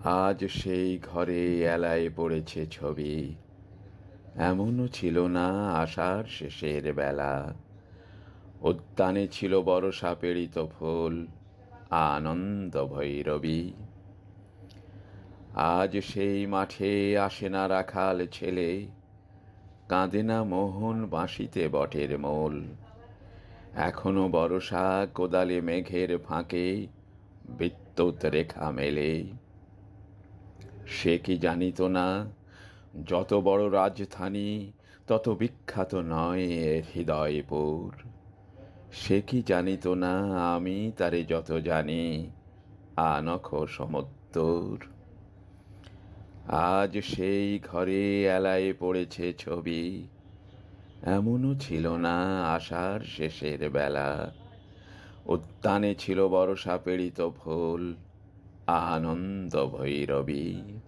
আজ সেই ঘরে এলায় পড়েছে ছবি, এমনও ছিল না আষাঢ় শেষের বেলা। উদ্যানে ছিল বরষা পেরিত ফুল, আনন্দ ভৈরবী। আজ সেই মাঠে আসে না রাখাল ছেলে, কাঁদে না মোহন বাঁশিতে বটের মূল। এখনো বরষা কোদালে মেঘের ফাঁকে বিদ্যুৎ রেখা মেলে। সে কি জানিত না যত বড় রাজধানী তত বিখ্যাত নয় এর হৃদয়পুর। সে কি জানিত না আমি তারে যত জানি আনখ সমুত্তর। আজ সেই ঘরে এলায় পড়েছে ছবি, এমনও ছিল না আষাঢ় শেষের বেলা। উদ্যানে ছিল বরষা পেরিত ফুল, আনন্দ ভৈরবী।